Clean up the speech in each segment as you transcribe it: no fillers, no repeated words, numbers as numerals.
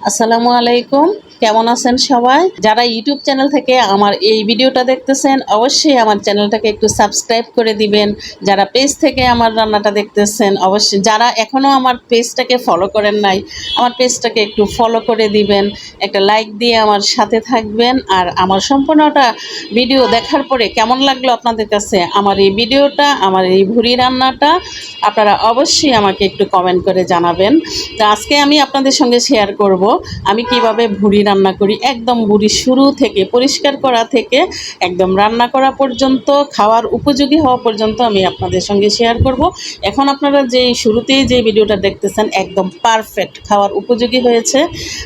আসসালামু আলাইকুম। কেমন আছেন সবাই? যারা ইউটিউব চ্যানেল থেকে আমার এই ভিডিওটা দেখতেছেন অবশ্যই আমার চ্যানেলটাকে একটু সাবস্ক্রাইব করে দিবেন। যারা পেজ থেকে আমার রান্নাটা দেখতেছেন অবশ্যই, যারা এখনও আমার পেজটাকে ফলো করেন নাই আমার পেজটাকে একটু ফলো করে দিবেন, একটা লাইক দিয়ে আমার সাথে থাকবেন। আর আমার সম্পূর্ণটা ভিডিও দেখার পরে কেমন লাগলো আপনাদের কাছে আমার এই ভিডিওটা, আমার এই ভুড়ি রান্নাটা, আপনারা অবশ্যই আমাকে একটু কমেন্ট করে জানাবেন। তো আজকে আমি আপনাদের সঙ্গে শেয়ার করব আমি কিভাবে ভুড়ি রান্না করি, একদম ভুড়ি শুরু থেকে পরিষ্কার করা থেকে একদম রান্না করা পর্যন্ত, খাওয়ার উপযোগী হওয়া পর্যন্ত আমি আপনাদের সঙ্গে শেয়ার করব। এখন আপনারা যে শুরুতেই যে ভিডিওটা দেখতেছেন একদম পারফেক্ট খাওয়ার উপযোগী হয়েছে।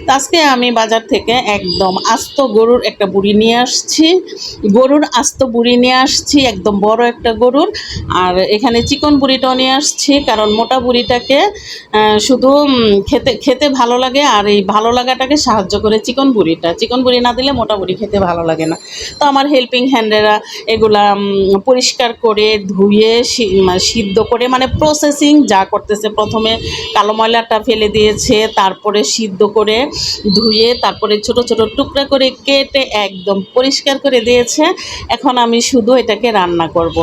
তো আজকে আমি বাজার থেকে একদম আস্ত গরুর একটা বুড়ি নিয়ে আসছি, গরুর আস্ত বুড়ি নিয়ে আসছি, একদম বড় একটা গরুর। আর এখানে চিকন বুড়িটাও নিয়ে আসছি, কারণ মোটা বুড়িটাকে শুধু খেতে খেতে ভালো লাগে, আর এই ভালো লাগাটাকে সাহায্য করে চিকন বুড়ি না দিলে মোটা বুড়ি খেতে ভালো লাগে না। তো আমার হেল্পিং হ্যান্ডেরা এগুলা পরিষ্কার করে ধুয়ে সিদ্ধ করে, মানে প্রসেসিং যা করতেছে, প্রথমে কালো ময়লাটা ফেলে দিয়েছে, তারপরে সিদ্ধ করে ধুয়ে, তারপরে ছোট ছোট টুকরা করে কেটে একদম পরিষ্কার করে দিয়েছে। এখন আমি শুধু এটাকে রান্না করব।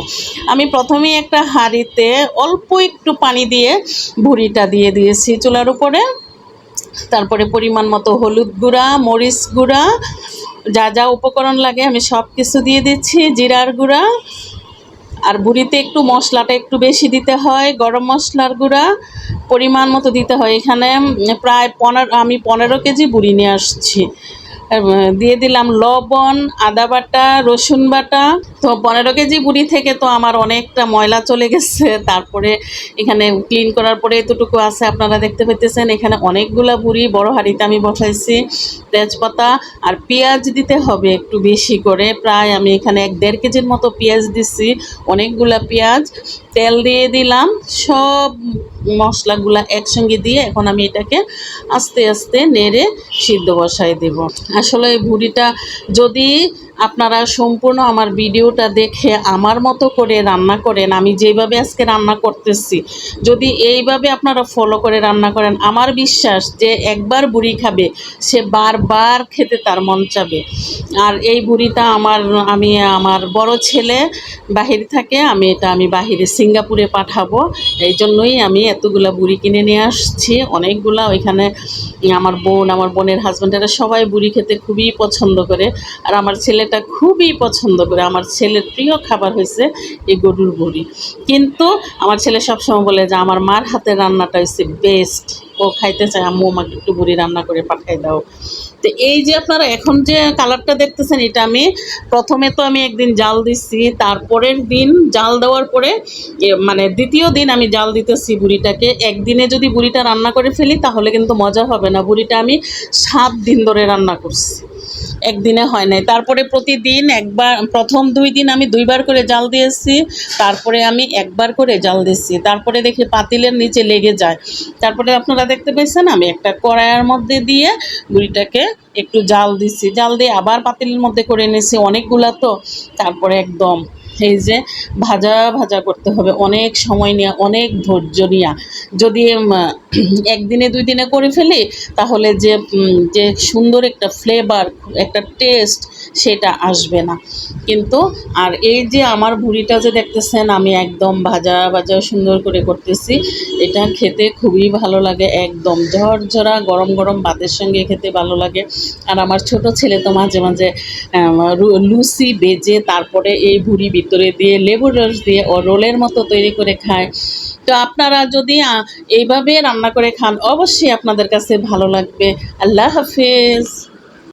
আমি প্রথমেই একটা হাঁড়িতে অল্প একটু পানি দিয়ে ভুড়িটা দিয়ে দিয়েছি চুলার উপরে। তারপরে পরিমাণ মতো হলুদ গুঁড়া, মরিচ গুঁড়া, যা যা উপকরণ লাগে আমি সব কিছু দিয়ে দিচ্ছি, জিরার গুঁড়া। আর ভুড়িতে একটু মশলাটা একটু বেশি দিতে হয়, গরম মশলার গুঁড়া পরিমাণ মতো দিতে হয়। এখানে প্রায় 15 কেজি ভুড়ি নিয়ে আসছি। দিয়ে দিলাম লবণ, আদা বাটা, রসুন বাটা। তো 15 কেজি বুড়ি থেকে তো আমার অনেকটা ময়লা চলে গেছে। তারপরে এখানে ক্লিন করার পরে এতটুকু আছে, আপনারা দেখতে পেতেছেন। এখানে অনেকগুলা বুড়ি বড় হাঁড়িতে আমি বসাইছি। তেজপাতা আর পেঁয়াজ দিতে হবে একটু বেশি করে, প্রায় আমি এখানে 1-1.5 কেজির মতো পেঁয়াজ দিচ্ছি, অনেকগুলা পেঁয়াজ। তেল দিয়ে দিলাম, সব মশলাগুলা একসঙ্গে দিয়ে এখন আমি এটাকে আস্তে আস্তে নেড়ে সিদ্ধ বসাই দেব। আসলে এই ভুড়িটা যদি আপনারা সম্পূর্ণ আমার ভিডিওটা দেখে আমার মতো করে রান্না করেন, আমি যেভাবে আজকে রান্না করতেছি, যদি এইভাবে আপনারা ফলো করে রান্না করেন, আমার বিশ্বাস যে একবার বুড়ি খাবে সে বারবার খেতে তার মন চাবে। আর এই বুড়িটা আমি আমার বড় ছেলে বাহিরে থাকে, আমি বাহিরে সিঙ্গাপুরে পাঠাবো, এই জন্যই আমি এতগুলা বুড়ি কিনে নিয়ে আসছি, অনেকগুলা। ওইখানে আমার বোনের হাজব্যান্ডেরা সবাই বুড়ি খেতে খুবই পছন্দ করে, আর আমার ছেলেটা খুবই পছন্দ করে। আমার ছেলের প্রিয় খাবার হয়েছে এই গরুর বুড়ি। কিন্তু আমার ছেলে সবসময় বলে যে আমার মার হাতের রান্নাটা হচ্ছে বেস্ট, ও খাইতে চায়, আম্মু আমাকে একটু বুড়ি রান্না করে পাঠাই দাও। তো এই যে আপনারা এখন যে কালারটা দেখতেছেন, এটা আমি প্রথমে তো আমি একদিন জাল দিচ্ছি, তারপরের দিন জাল দেওয়ার পরে মানে দ্বিতীয় দিন আমি জাল দিতেছি বুড়িটাকে। একদিনে যদি বুড়িটা রান্না করে ফেলি তাহলে কিন্তু মজা হবে না। বুড়িটা আমি 7 দিন ধরে রান্না করছি, একদিনে হয় নাই। তারপরে প্রতিদিন একবার, প্রথম 2 দিন আমি 2 বার করে জাল দিয়েছি, তারপরে আমি 1 বার করে জাল দিচ্ছি। তারপরে দেখি পাতিলের নিচে লেগে যায়। তারপরে আপনারা দেখতে পেয়েছেন আমি একটা কড়াইয়ের মধ্যে দিয়ে বুড়িটাকে একটু জাল দিচ্ছি, জাল দিয়ে আবার পাতিলের মধ্যে করে নিয়েছি অনেকগুলা। তো তারপরে একদম এই যে ভাজা ভাজা করতে হবে অনেক সময় নিয়ে, অনেক ধৈর্য নিয়ে। যদি একদিনে 2 দিনে করে ফেলি তাহলে যে সুন্দর একটা ফ্লেভার, একটা টেস্ট সেটা আসবে না কিন্তু। আর এই যে আমার ভুড়িটা যে দেখতেছেন আমি একদম ভাজা ভাজা সুন্দর করে করতেছি, এটা খেতে খুবই ভালো লাগে, একদম ঝরঝরা গরম গরম ভাতের সঙ্গে খেতে ভালো লাগে। আর আমার ছোট ছেলে তো মাঝে মাঝে লুচি বেজে তারপরে এই ভুড়ি ভিতরে দিয়ে লেবুর রস দিয়ে ও রোলের মতো তৈরি করে খায়। তো আপনারা যদি এইভাবে রান্না করে খান অবশ্যই আপনাদের কাছে ভালো লাগবে। আল্লাহ হাফেজ।